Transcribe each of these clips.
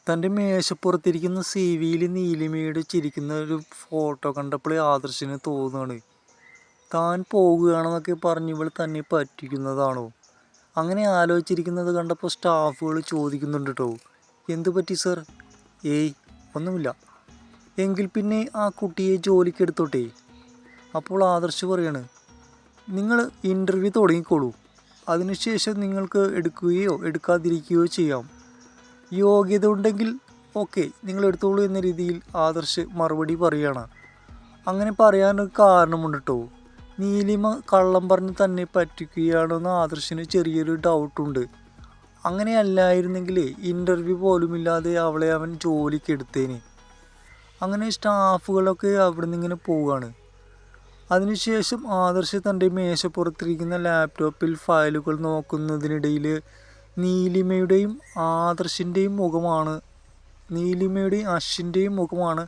തൻ്റെ മേശപ്പുറത്തിരിക്കുന്ന സി.വിയിൽ നീലിമയുടെ ചിരിക്കുന്ന ഒരു ഫോട്ടോ കണ്ടപ്പോൾ ആദർശിന് തോന്നുകയാണ്, താൻ പോകുകയാണെന്നൊക്കെ പറഞ്ഞ് ഇവൾ തന്നെ പറ്റിക്കുന്നതാണോ. അങ്ങനെ ആലോചിച്ചിരിക്കുന്നത് കണ്ടപ്പോൾ സ്റ്റാഫുകൾ ചോദിക്കുന്നുണ്ട് കേട്ടോ, എന്തു പറ്റി സർ? ഏയ് ഒന്നുമില്ല. എങ്കിൽ പിന്നെ ആ കുട്ടിയെ ജോലിക്ക് എടുത്തോട്ടെ. അപ്പോൾ ആദർശ് പറയാണ്, നിങ്ങൾ ഇൻ്റർവ്യൂ തുടങ്ങിക്കോളൂ, അതിനുശേഷം നിങ്ങൾക്ക് എടുക്കുകയോ എടുക്കാതിരിക്കുകയോ ചെയ്യാം. യോഗ്യത ഉണ്ടെങ്കിൽ ഓക്കെ, നിങ്ങൾ എടുത്തോളൂ എന്ന രീതിയിൽ ആദർശ് മറുപടി പറയുകയാണ്. അങ്ങനെ പറയാനൊരു കാരണമുണ്ട് കേട്ടോ. നീലിമ കള്ളം പറഞ്ഞ് തന്നെ പറ്റിക്കുകയാണെന്ന് ആദർശിന് ചെറിയൊരു ഡൗട്ടുണ്ട്. അങ്ങനെയല്ലായിരുന്നെങ്കിൽ ഇൻ്റർവ്യൂ പോലുമില്ലാതെ അവളെ അവൻ ജോലിക്ക് എടുത്തേനെ. അങ്ങനെ സ്റ്റാഫുകളൊക്കെ അവിടെ നിന്ന് ഇങ്ങനെ പോവുകയാണ്. അതിനുശേഷം ആദർശ് തൻ്റെ മേശപ്പുറത്തിരിക്കുന്ന ലാപ്ടോപ്പിൽ ഫയലുകൾ നോക്കുന്നതിനിടയിൽ നീലിമയുടെയും അശ്വിൻ്റെയും മുഖമാണ്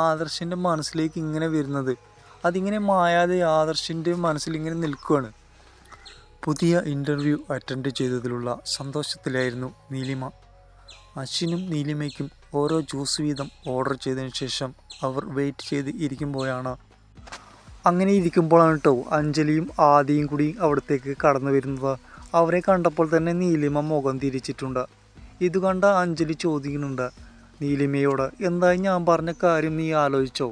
ആദർശിൻ്റെ മനസ്സിലേക്ക് ഇങ്ങനെ വരുന്നത്. അതിങ്ങനെ മായാതെ ആദർശിൻ്റെ മനസ്സിലിങ്ങനെ നിൽക്കുകയാണ്. പുതിയ ഇൻ്റർവ്യൂ അറ്റൻഡ് ചെയ്തതിലുള്ള സന്തോഷത്തിലായിരുന്നു നീലിമ. അശ്വിനും നീലിമയ്ക്കും ഓരോ ജ്യൂസ് വീതം ഓർഡർ ചെയ്തതിന് ശേഷം അവർ വെയിറ്റ് ചെയ്ത് ഇരിക്കുമ്പോഴാണ് കേട്ടോ അഞ്ജലിയും ആദിയും കൂടി അവിടത്തേക്ക് കടന്നു വരുന്നത്. അവരെ കണ്ടപ്പോൾ തന്നെ നീലിമ മുഖം തിരിച്ചിട്ടുണ്ട്. ഇത് കണ്ട അഞ്ജലി ചോദിക്കുന്നുണ്ട് നീലിമയോട്, എന്തായി ഞാൻ പറഞ്ഞ കാര്യം നീ ആലോചിച്ചോ?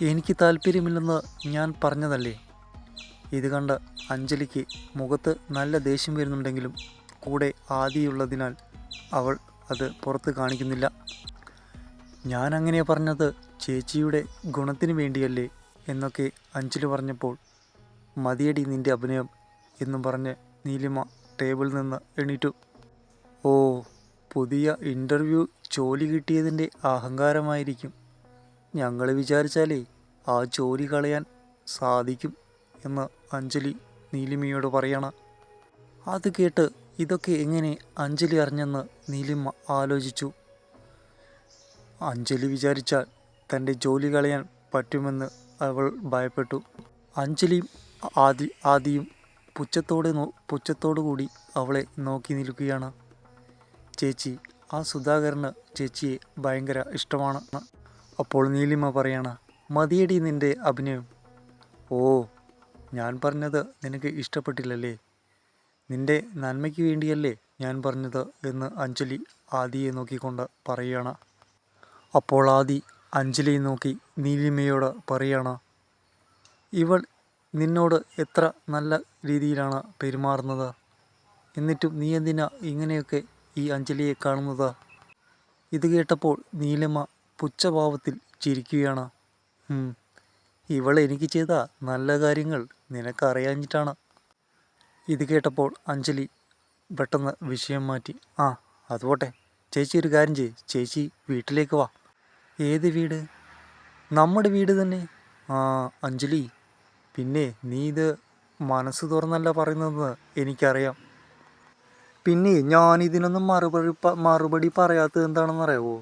എനിക്ക് താല്പര്യമില്ലെന്ന് ഞാൻ പറഞ്ഞതല്ലേ. ഇത് കണ്ട് അഞ്ജലിക്ക് മുഖത്ത് നല്ല ദേഷ്യം വരുന്നുണ്ടെങ്കിലും കൂടെ ആദിയുള്ളതിനാൽ അവൾ അത് പുറത്ത് കാണിക്കുന്നില്ല. ഞാൻ അങ്ങനെ പറഞ്ഞത് ചേച്ചിയുടെ ഗുണത്തിന് വേണ്ടിയല്ലേ എന്നൊക്കെ അഞ്ജലി പറഞ്ഞപ്പോൾ, മതിയടി നിൻ്റെ അഭിനയം എന്നും പറഞ്ഞ് നീലിമ ടേബിളിൽ നിന്ന് എണീറ്റു. ഓ, പുതിയ ഇൻ്റർവ്യൂ ജോലി കിട്ടിയതിൻ്റെ അഹങ്കാരമായിരിക്കും. ഞങ്ങൾ വിചാരിച്ചാലേ ആ ജോലി കളയാൻ സാധിക്കും എന്ന് അഞ്ജലി നീലിമയോട് പറയണം. അത് കേട്ട് ഇതൊക്കെ എങ്ങനെ അഞ്ജലി അറിഞ്ഞെന്ന് നീലിമ ആലോചിച്ചു. അഞ്ജലി വിചാരിച്ചാൽ തൻ്റെ ജോലി കളയാൻ പറ്റുമെന്ന് അവൾ ഭയപ്പെട്ടു. അഞ്ജലിയും ആദിയും പുച്ഛത്തോടു കൂടി അവളെ നോക്കി നിൽക്കുകയാണ്. ചേച്ചി, ആ സുധാകരന് ചേച്ചിയെ ഭയങ്കര ഇഷ്ടമാണ്. അപ്പോൾ നീലിമ പറയാണ്, മതിയടി നിൻ്റെ അഭിനയം. ഓ, ഞാൻ പറഞ്ഞത് നിനക്ക് ഇഷ്ടപ്പെട്ടില്ലല്ലേ? നിൻ്റെ നന്മയ്ക്ക് വേണ്ടിയല്ലേ ഞാൻ പറഞ്ഞത് എന്ന് അഞ്ജലി ആദിയെ നോക്കിക്കൊണ്ട് പറയുകയാണ്. അപ്പോൾ ആദി അഞ്ജലിയെ നോക്കി നീലിമയോട് പറയുകയാണ്, ഇവൾ നിന്നോട് എത്ര നല്ല രീതിയിലാണ് പെരുമാറുന്നത്, എന്നിട്ടും നീ എന്തിനാ ഇങ്ങനെയൊക്കെ ഈ അഞ്ജലിയെ കാണുന്നത്? ഇത് കേട്ടപ്പോൾ നീലിമ പുച്ഛഭാവത്തിൽ ചിരിക്കുകയാണ്. ഇവൾ എനിക്ക് ചെയ്ത നല്ല കാര്യങ്ങൾ നിനക്കറിയാഞ്ഞിട്ടാണ്. ഇത് കേട്ടപ്പോൾ അഞ്ജലി പെട്ടെന്ന് വിഷയം മാറ്റി, അതുപോട്ടെ ചേച്ചി, ഒരു കാര്യം ചെയ്യ്, ചേച്ചി വീട്ടിലേക്ക് വാ. ഏത് വീട്? നമ്മുടെ വീട് തന്നെ. അഞ്ജലി, പിന്നെ നീ ഇത് മനസ്സ് തുറന്നല്ല പറയുന്നതെന്ന് എനിക്കറിയാം. പിന്നെ ഞാനിതിനൊന്നും മറുപടി പറയാത്തത് എന്താണെന്നറിയാവോ?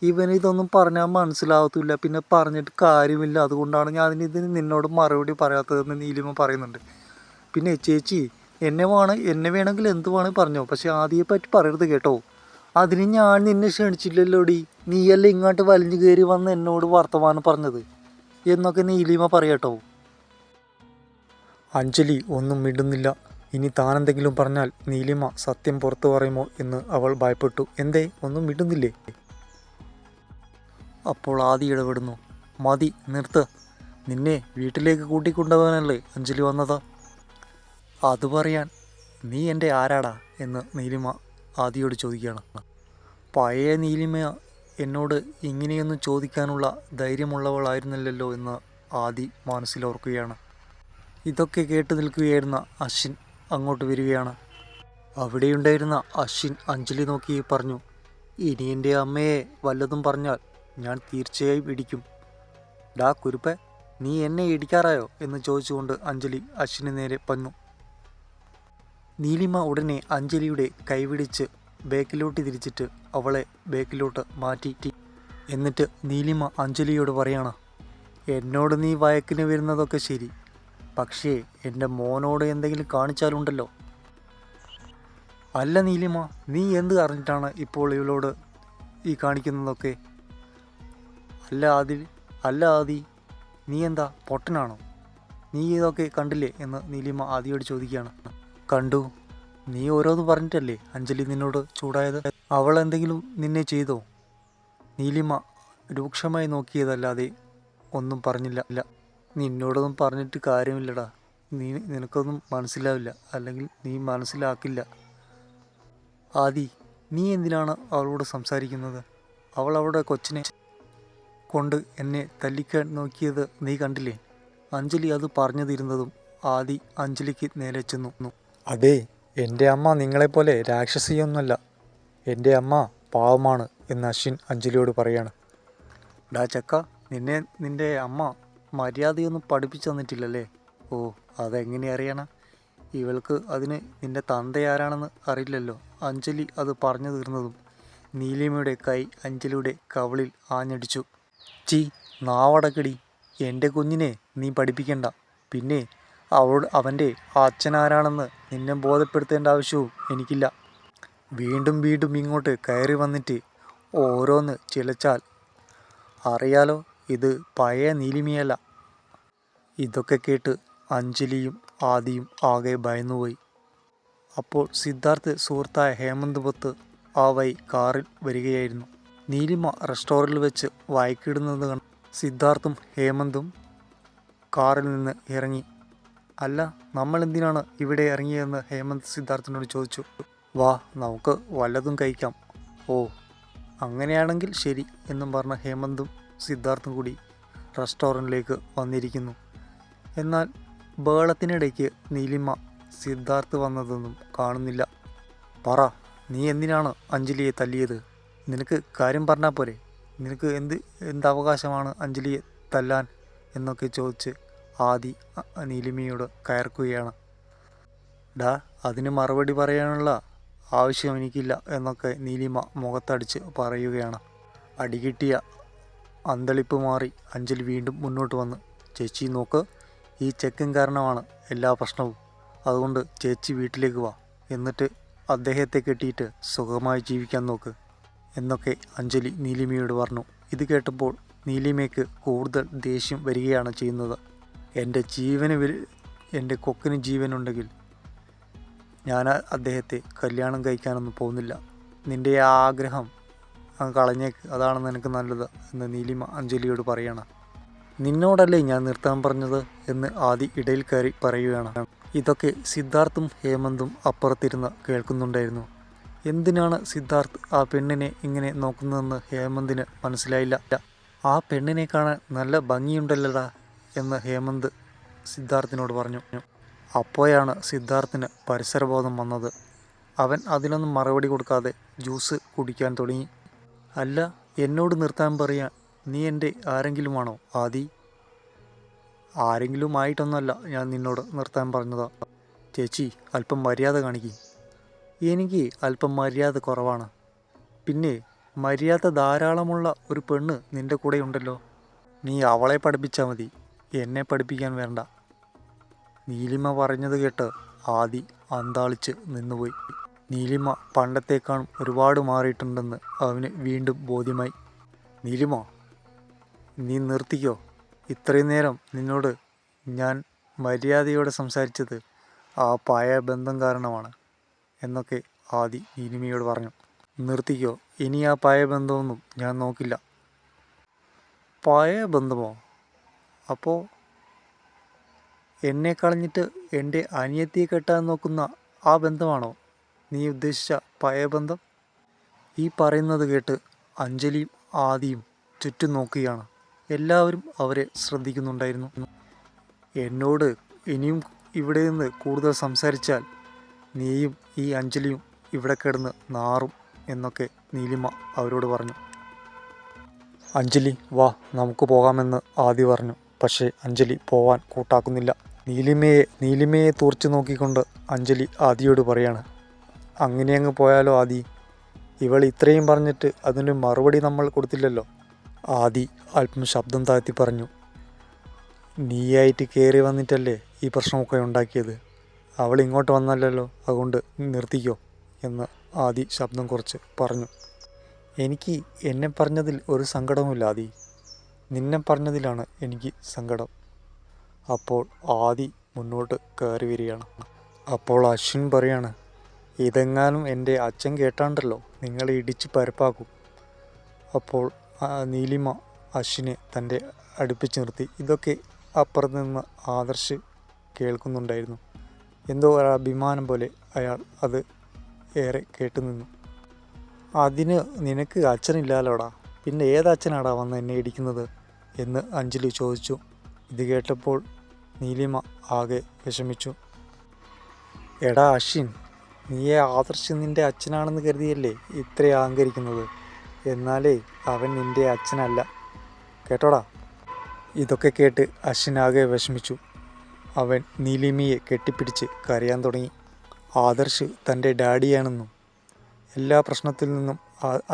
ഇവനിതൊന്നും പറഞ്ഞാൽ മനസ്സിലാവത്തില്ല, പിന്നെ പറഞ്ഞിട്ട് കാര്യമില്ല. അതുകൊണ്ടാണ് ഞാൻ ഇതിന് നിന്നോട് മറുപടി പറയാത്തതെന്ന് നീലിമ പറയുന്നുണ്ട്. പിന്നെ ചേച്ചി, എന്നെ വേണമെങ്കിൽ എന്ത് വേണമെങ്കിൽ പറഞ്ഞോ, പക്ഷെ ആദിയെ പറ്റി പറയരുത് കേട്ടോ. അതിന് ഞാൻ നിന്നെ ക്ഷണിച്ചില്ലല്ലോടി, നീയല്ലേ ഇങ്ങോട്ട് വലിഞ്ഞു കയറി വന്ന് എന്നോട് വർത്തമാനം പറഞ്ഞത് എന്നൊക്കെ നീലിമ പറയാട്ടോ. അഞ്ജലി ഒന്നും മിണ്ടുന്നില്ല. ഇനി താനെന്തെങ്കിലും പറഞ്ഞാൽ നീലിമ സത്യം പുറത്തു പറയുമോ എന്ന് അവൾ ഭയപ്പെട്ടു. എന്തേ ഒന്നും മിണ്ടുന്നില്ലേ? അപ്പോൾ ആദി ഇടപെടുന്നു. മതി, നിർത്ത്. നിന്നെ വീട്ടിലേക്ക് കൂട്ടിക്കൊണ്ടുപോകാനല്ലേ അഞ്ജലി വന്നത്? അത് പറയാൻ നീ എൻ്റെ ആരാടാ എന്ന് നീലിമ ആദിയോട് ചോദിക്കുകയാണ്. പഴയ നീലിമ എന്നോട് ഇങ്ങനെയൊന്നും ചോദിക്കാനുള്ള ധൈര്യമുള്ളവളായിരുന്നില്ലല്ലോ എന്ന് ആദി മനസ്സിലോർക്കുകയാണ്. ഇതൊക്കെ കേട്ട് നിൽക്കുകയായിരുന്ന അശ്വിൻ അങ്ങോട്ട് വരികയാണ്. അവിടെയുണ്ടായിരുന്ന അശ്വിൻ അഞ്ജലി നോക്കി പറഞ്ഞു, ഇനി എൻ്റെ അമ്മയെ വല്ലതും പറഞ്ഞാൽ ഞാൻ തീർച്ചയായും ഇടിക്കും. ഡാ കുരുപ്പേ, നീ എന്നെ ഇടിക്കാറായോ എന്ന് ചോദിച്ചുകൊണ്ട് അഞ്ജലി അശ്വിന് നേരെ പന്നു. നീലിമ ഉടനെ അഞ്ജലിയുടെ കൈപിടിച്ച് ബേക്കിലോട്ട് തിരിച്ചിട്ട് അവളെ ബേക്കിലോട്ട് മാറ്റി. എന്നിട്ട് നീലിമ അഞ്ജലിയോട് പറയാണ്, എന്നോട് നീ വഴക്കിന് വരുന്നതൊക്കെ ശരി, പക്ഷേ എൻ്റെ മോനോട് എന്തെങ്കിലും കാണിച്ചാലുണ്ടല്ലോ അല്ല നീലിമ, നീ എന്ത് അറിഞ്ഞിട്ടാണ് ഇപ്പോൾ ഇവളോട് ഈ കാണിക്കുന്നതൊക്കെ? അല്ല ആദിൽ, അല്ല ആദി, നീ എന്താ പൊട്ടനാണോ? നീ ഇതൊക്കെ കണ്ടില്ലേ എന്ന് നീലിമ ആദിയോട് ചോദിക്കുകയാണ്. കണ്ടു. നീ ഓരോന്ന് പറഞ്ഞിട്ടല്ലേ അഞ്ജലി നിന്നോട് ചൂടായത്? അവൾ എന്തെങ്കിലും നിന്നെ ചെയ്തോ? നീലിമ രൂക്ഷമായി നോക്കിയതല്ലാതെ ഒന്നും പറഞ്ഞില്ല. നിന്നോടൊന്നും പറഞ്ഞിട്ട് കാര്യമില്ലടാ. നിനക്കൊന്നും മനസ്സിലാവില്ല, അല്ലെങ്കിൽ നീ മനസ്സിലാക്കില്ല. ആദി, നീ എന്തിനാണ് അവളോട് സംസാരിക്കുന്നത്? അവൾ അവളുടെ കൊച്ചിനെ കൊണ്ട് എന്നെ തല്ലിക്കാൻ നോക്കിയത് നീ കണ്ടില്ലേ? അഞ്ജലി അത് പറഞ്ഞു തീരുന്നതും ആദി അഞ്ജലിക്ക് നേരെ ചെന്നു. അതെ, എൻ്റെ അമ്മ നിങ്ങളെപ്പോലെ രാക്ഷസിയൊന്നുമല്ല. എൻ്റെ അമ്മ പാവമാണ് എന്ന് അശ്വിൻ അഞ്ജലിയോട് പറയാണ്. ഡാ ചക്ക, നിൻ്റെ അമ്മ മര്യാദയൊന്നും പഠിപ്പിച്ചു തന്നിട്ടില്ലല്ലേ? ഓ, അതെങ്ങനെ അറിയണം? ഇവൾക്ക് അതിന് നിൻ്റെ തന്തയാരാണെന്ന് അറിയില്ലല്ലോ. അഞ്ജലി അത് പറഞ്ഞു തീർന്നതും നീലിമയുടെ കൈ അഞ്ജലിയുടെ കവിളിൽ ആഞ്ഞടിച്ചു. ചീ, നാവടക്കടി. എൻ്റെ കുഞ്ഞിനെ നീ പഠിപ്പിക്കണ്ട. പിന്നെ അവൻ്റെ അച്ഛനാരാണെന്ന് നിന്നെ ബോധ്യപ്പെടുത്തേണ്ട ആവശ്യവും എനിക്കില്ല. വീണ്ടും വീണ്ടും ഇങ്ങോട്ട് കയറി വന്നിട്ട് ഓരോന്ന് ചിലച്ചാൽ അറിയാലോ, ഇത് പഴയ നീലിമയല്ല. ഇതൊക്കെ കേട്ട് അഞ്ജലിയും ആദിയും ആകെ ഭയന്നുപോയി. അപ്പോൾ സിദ്ധാർത്ഥ് സുഹൃത്തായ ഹേമന്ത് പുത്ത് ആ വഴി കാറിൽ വരികയായിരുന്നു. നീലിമ റെസ്റ്റോറൻറ്റിൽ വെച്ച് വായിക്കിടുന്നത് കണ്ട് സിദ്ധാർത്ഥും ഹേമന്തും കാറിൽ നിന്ന് ഇറങ്ങി. അല്ല, നമ്മൾ എന്തിനാണ് ഇവിടെ ഇറങ്ങിയതെന്ന് ഹേമന്ത് സിദ്ധാർത്ഥിനോട് ചോദിച്ചു. വാ, നമുക്ക് വല്ലതും കഴിക്കാം. ഓ, അങ്ങനെയാണെങ്കിൽ ശരി എന്നും പറഞ്ഞ ഹേമന്തും സിദ്ധാർത്ഥും കൂടി റെസ്റ്റോറൻറ്റിലേക്ക് വന്നിരിക്കുന്നു. എന്നാൽ ബഹളത്തിനിടയ്ക്ക് നീലിമ സിദ്ധാർത്ഥ് വന്നതൊന്നും കാണുന്നില്ല. പറ, നീ എന്തിനാണ് അഞ്ജലിയെ തല്ലിയത്? നിനക്ക് കാര്യം പറഞ്ഞാൽ പോരെ? നിനക്ക് എന്ത് അവകാശമാണ് അഞ്ജലിയെ തല്ലാൻ എന്നൊക്കെ ചോദിച്ച് ആദി നീലിമയോട് കയർക്കുകയാണ്. ഡാ, അതിന് മറുപടി പറയാനുള്ള ആവശ്യം എനിക്കില്ല എന്നൊക്കെ നീലിമ മുഖത്തടിച്ച് പറയുകയാണ്. അടികിട്ടിയ അന്തളിപ്പ് മാറി അഞ്ജലി വീണ്ടും മുന്നോട്ട് വന്ന്, ചേച്ചി നോക്ക്, ഈ ചെക്കൻ കാരണമാണ് എല്ലാ പ്രശ്നവും. അതുകൊണ്ട് ചേച്ചി വീട്ടിലേക്ക് വാ, എന്നിട്ട് അദ്ദേഹത്തെ കെട്ടിയിട്ട് സുഖമായി ജീവിക്കാൻ നോക്ക് എന്നൊക്കെ അഞ്ജലി നീലിമയോട് പറഞ്ഞു. ഇത് കേട്ടപ്പോൾ നീലിമയ്ക്ക് കൂടുതൽ ദേഷ്യം വരികയാണ് ചെയ്യുന്നത്. എൻ്റെ കൊക്കിന് ജീവനുണ്ടെങ്കിൽ ഞാൻ അദ്ദേഹത്തെ കല്യാണം കഴിക്കാനൊന്നും പോകുന്നില്ല. നിൻ്റെ ആ ആഗ്രഹം കളഞ്ഞേക്ക്, അതാണ് നിനക്ക് നല്ലത് എന്ന് നീലിമ അഞ്ജലിയോട് പറയണം. നിന്നോടല്ലേ ഞാൻ നിർത്താൻ പറഞ്ഞത് എന്ന് ആദി ഇടയിൽ കയറി പറയുകയാണ്. ഇതൊക്കെ സിദ്ധാർത്ഥും ഹേമന്തും അപ്പുറത്തിരുന്ന് കേൾക്കുന്നുണ്ടായിരുന്നു. എന്തിനാണ് സിദ്ധാർത്ഥ് ആ പെണ്ണിനെ ഇങ്ങനെ നോക്കുന്നതെന്ന് ഹേമന്തിന് മനസ്സിലായില്ല. ആ പെണ്ണിനെ കാണാൻ നല്ല ഭംഗിയുണ്ടല്ലടാ എന്ന് ഹേമന്ത് സിദ്ധാർത്ഥിനോട് പറഞ്ഞു. അപ്പോഴാണ് സിദ്ധാർത്ഥിന് പരിസരബോധം വന്നത്. അവൻ അതിനൊന്നും മറുപടി കൊടുക്കാതെ ജ്യൂസ് കുടിക്കാൻ തുടങ്ങി. അല്ല, എന്നോട് നിർത്താൻ പറയാൻ നീ എൻ്റെ ആരെങ്കിലുമാണോ ആദി? ആരെങ്കിലും ആയിട്ടൊന്നുമല്ല ഞാൻ നിന്നോട് നിർത്താൻ പറഞ്ഞതാ. ചേച്ചി, അല്പം മര്യാദ കാണിക്കും. എനിക്ക് അല്പം മര്യാദ കുറവാണ്. പിന്നെ മര്യാദ ധാരാളമുള്ള ഒരു പെണ്ണ് നിൻ്റെ കൂടെ ഉണ്ടല്ലോ. നീ അവളെ പഠിപ്പിച്ചാൽ മതി, എന്നെ പഠിപ്പിക്കാൻ വേണ്ട. നീലിമ പറഞ്ഞത് കേട്ട് ആദി അന്താളിച്ച് നിന്നുപോയി. നീലിമ പണ്ടത്തേക്കാളും ഒരുപാട് മാറിയിട്ടുണ്ടെന്ന് അവന് വീണ്ടും ബോധ്യമായി. നീലിമ, നീ നിർത്തിക്കോ. ഇത്രയും നേരം നിന്നോട് ഞാൻ മര്യാദയോടെ സംസാരിച്ചത് ആ പഴയ ബന്ധം കാരണമാണ് എന്നൊക്കെ ആദി നീലിമയോട് പറഞ്ഞു. നിർത്തിക്കോ, ഇനി ആ പഴയ ബന്ധമൊന്നും ഞാൻ നോക്കില്ല. പഴയ ബന്ധമോ? അപ്പോൾ എന്നെ കളഞ്ഞിട്ട് എൻ്റെ അനിയത്തിയെ കെട്ടാൻ നോക്കുന്ന ആ ബന്ധമാണോ നീ ഉദ്ദേശിച്ച പഴയ ബന്ധം? ഈ പറയുന്നത് കേട്ട് അഞ്ജലിയും ആദിയും ചുറ്റും നോക്കുകയാണ്. എല്ലാവരും അവരെ ശ്രദ്ധിക്കുന്നുണ്ടായിരുന്നു. എന്നോട് ഇനിയും ഇവിടെ നിന്ന് കൂടുതൽ സംസാരിച്ചാൽ നീയും ഈ അഞ്ജലിയും ഇവിടെ കിടന്ന് നാറും എന്നൊക്കെ നീലിമ അവരോട് പറഞ്ഞു. അഞ്ജലി, വാ, നമുക്ക് പോകാമെന്ന് ആദി പറഞ്ഞു. പക്ഷേ അഞ്ജലി പോവാൻ കൂട്ടാക്കുന്നില്ല. നീലിമയെ തുറച്ചു നോക്കിക്കൊണ്ട് അഞ്ജലി ആദിയോട് പറയാണ്, അങ്ങനെ അങ്ങ് പോയാലോ ആദി? ഇവൾ ഇത്രയും പറഞ്ഞിട്ട് അതിന് മറുപടി നമ്മൾ കൊടുത്തില്ലല്ലോ. ആദി അല്പം ശബ്ദം താഴ്ത്തി പറഞ്ഞു. നീയായിട്ട് കയറി വന്നിട്ടല്ലേ ഈ പ്രശ്നമൊക്കെ ഉണ്ടാക്കിയത്. അവൾ ഇങ്ങോട്ട് വന്നല്ലോ, അതുകൊണ്ട് നിർത്തിക്കോ. എന്ന് ആദി ശബ്ദം കുറച്ച് പറഞ്ഞു. എനിക്ക് എന്നെ പറഞ്ഞതിൽ ഒരു സങ്കടവുമില്ല ആദി, നിന്നെ പറഞ്ഞതിലാണ് എനിക്ക് സങ്കടം. അപ്പോൾ ആദി മുന്നോട്ട് കയറി വരികയാണ്. അപ്പോൾ അശ്വിൻ പറയാണ്, ഇതെങ്ങാനും എൻ്റെ അച്ഛൻ കേട്ടാണ്ടല്ലോ നിങ്ങളെ ഇടിച്ച് പരപ്പാക്കും. അപ്പോൾ നീലിമ അശ്വിനെ തൻ്റെ അടുപ്പിച്ച് നിർത്തി. ഇതൊക്കെ അപ്പുറത്ത് നിന്ന് ആദർശ് കേൾക്കുന്നുണ്ടായിരുന്നു. എന്തോ ഒരു അഭിമാനം പോലെ അയാൾ അത് ഏറെ കേട്ടു നിന്നു. അതിന് നിനക്ക് അച്ഛനില്ലാലോടാ, പിന്നെ ഏതച്ഛനാടാ വന്ന് എന്നെ ഇടിക്കുന്നത് എന്ന് അഞ്ജലി ചോദിച്ചു. ഇത് കേട്ടപ്പോൾ നീലിമ ആകെ വിഷമിച്ചു. എടാ അശ്വിൻ, നീയെ ആദർശ് നിൻ്റെ അച്ഛനാണെന്ന് കരുതിയല്ലേ ഇത്ര അഹങ്കരിക്കുന്നത്? എന്നാലേ അവൻ നിൻ്റെ അച്ഛനല്ല കേട്ടോടാ. ഇതൊക്കെ കേട്ട് അശ്വിൻ ആകെ വിഷമിച്ചു. അവൻ നീലിമയെ കെട്ടിപ്പിടിച്ച് കരയാൻ തുടങ്ങി. ആദർശ് തൻ്റെ ഡാഡിയാണെന്നും എല്ലാ പ്രശ്നത്തിൽ നിന്നും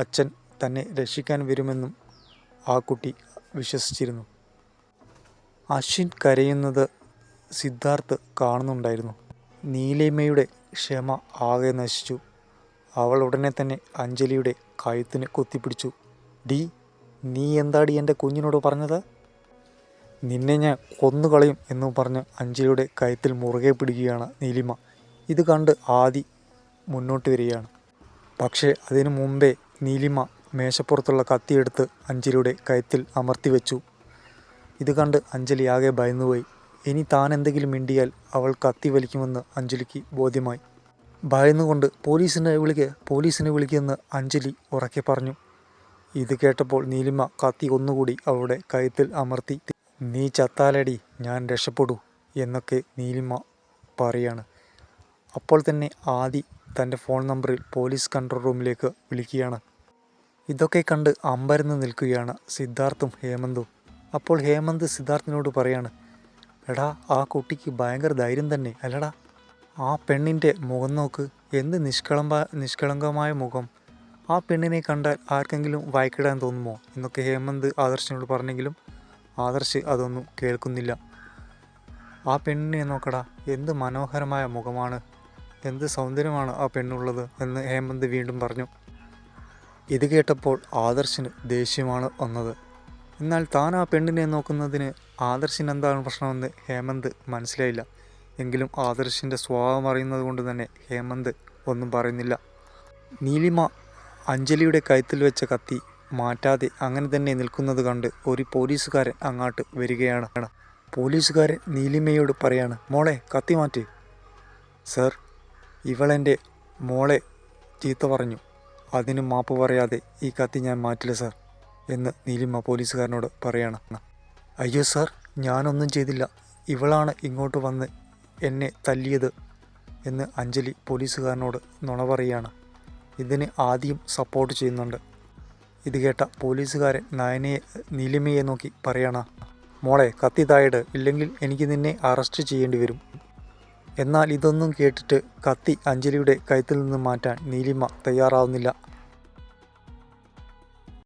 അച്ഛൻ തന്നെ രക്ഷിക്കാൻ വരുമെന്നും ആ കുട്ടി വിശ്വസിച്ചിരുന്നു. അശ്വിൻ കരയുന്നത് സിദ്ധാർത്ഥ് കാണുന്നുണ്ടായിരുന്നു. നീലിമയുടെ ക്ഷമ ആകെ നശിച്ചു. അവൾ ഉടനെ തന്നെ അഞ്ജലിയുടെ കഴുത്തിന് കുത്തിപ്പിടിച്ചു. ഡി, നീ എന്താടി എൻ്റെ കുഞ്ഞിനോട് പറഞ്ഞത്? നിന്നെ ഞാൻ കൊന്നുകളയും എന്നു പറഞ്ഞ് അഞ്ജലിയുടെ കഴുത്തിൽ മുറുകെ പിടിക്കുകയാണ് നീലിമ. ഇത് കണ്ട് ആദി മുന്നോട്ട് വരികയാണ്. പക്ഷേ അതിനു മുമ്പേ നീലിമ മേശപ്പുറത്തുള്ള കത്തിയെടുത്ത് അഞ്ജലിയുടെ കഴുത്തിൽ അമർത്തി വെച്ചു. ഇത് കണ്ട് അഞ്ജലി ആകെ ഭയന്നുപോയി. ഇനി താൻ എന്തെങ്കിലും മിണ്ടിയാൽ അവൾ കത്തി വലിക്കുമെന്ന് അഞ്ജലിക്ക് ബോധ്യമായി. ഭയന്നുകൊണ്ട് പോലീസിനെ വിളിക്കുമെന്ന് അഞ്ജലി ഉറക്കെ പറഞ്ഞു. ഇത് കേട്ടപ്പോൾ നീലിമ കത്തി ഒന്നുകൂടി അവളുടെ കഴുത്തിൽ അമർത്തി. നീ ചത്താലടി ഞാൻ രക്ഷപ്പെടൂ എന്നൊക്കെ നീലിമ പറയാണ്. അപ്പോൾ തന്നെ ആദി തൻ്റെ ഫോൺ നമ്പറിൽ പോലീസ് കൺട്രോൾ റൂമിലേക്ക് വിളിക്കുകയാണ്. ഇതൊക്കെ കണ്ട് അമ്പരന്ന് നിൽക്കുകയാണ് സിദ്ധാർത്ഥും ഹേമന്തും. അപ്പോൾ ഹേമന്ത് സിദ്ധാർത്ഥിനോട് പറയാണ്, എടാ ആ കുട്ടിക്ക് ഭയങ്കര ധൈര്യം തന്നെ അല്ലടാ. ആ പെണ്ണിൻ്റെ മുഖം നോക്ക്, എന്ത് നിഷ്കളങ്കമായ മുഖം. ആ പെണ്ണിനെ കണ്ടാൽ ആർക്കെങ്കിലും വായിക്കിടാൻ തോന്നുമോ എന്നൊക്കെ ഹേമന്ത് ആദർശിനോട് പറഞ്ഞെങ്കിലും ആദർശ് അതൊന്നും കേൾക്കുന്നില്ല. ആ പെണ്ണിനെ നോക്കടാ, എന്ത് മനോഹരമായ മുഖമാണ്, എന്ത് സൗന്ദര്യമാണ് ആ പെണ്ണുള്ളത് എന്ന് ഹേമന്ത് വീണ്ടും പറഞ്ഞു. ഇത് കേട്ടപ്പോൾ ആദർശിന് ദേഷ്യമാണ് വന്നത്. എന്നാൽ താൻ ആ പെണ്ണിനെ നോക്കുന്നതിന് ആദർശിന് എന്താണ് പ്രശ്നമെന്ന് ഹേമന്ത് മനസ്സിലായില്ല. എങ്കിലും ആദർശിൻ്റെ സ്വഭാവം അറിയുന്നത് കൊണ്ട് തന്നെ ഹേമന്ത് ഒന്നും പറയുന്നില്ല. നീലിമ അഞ്ജലിയുടെ കഴുത്തിൽ വെച്ച കത്തി മാറ്റാതെ അങ്ങനെ തന്നെ നിൽക്കുന്നത് കണ്ട് ഒരു പോലീസുകാരൻ അങ്ങോട്ട് വരികയാണ്. പോലീസുകാരൻ നീലിമയോട് പറയാണ്, മോളെ കത്തി മാറ്റ്. സർ, ഇവളെൻ്റെ മോളെ ചീത്ത പറഞ്ഞു, അതിന് മാപ്പ് പറയാതെ ഈ കത്തി ഞാൻ മാറ്റില്ല സർ എന്ന് നീലിമ പോലീസുകാരനോട് പറയാണ്. അയ്യോ സർ, ഞാനൊന്നും ചെയ്തില്ല, ഇവളാണ് ഇങ്ങോട്ട് വന്ന് എന്നെ തല്ലിയത് എന്ന് അഞ്ജലി പോലീസുകാരനോട് നുണ പറയുകയാണ്. ഇതിന് ആദ്യം സപ്പോർട്ട് ചെയ്യുന്നുണ്ട്. ഇത് കേട്ട പോലീസുകാരൻ നീലിമയെ നോക്കി പറയണ, മോളെ കത്തി താഴെയിട്, ഇല്ലെങ്കിൽ എനിക്ക് നിന്നെ അറസ്റ്റ് ചെയ്യേണ്ടി വരും. എന്നാൽ ഇതൊന്നും കേട്ടിട്ട് കത്തി അഞ്ജലിയുടെ കഴുത്തിൽ നിന്ന് മാറ്റാൻ നീലിമ തയ്യാറാവുന്നില്ല.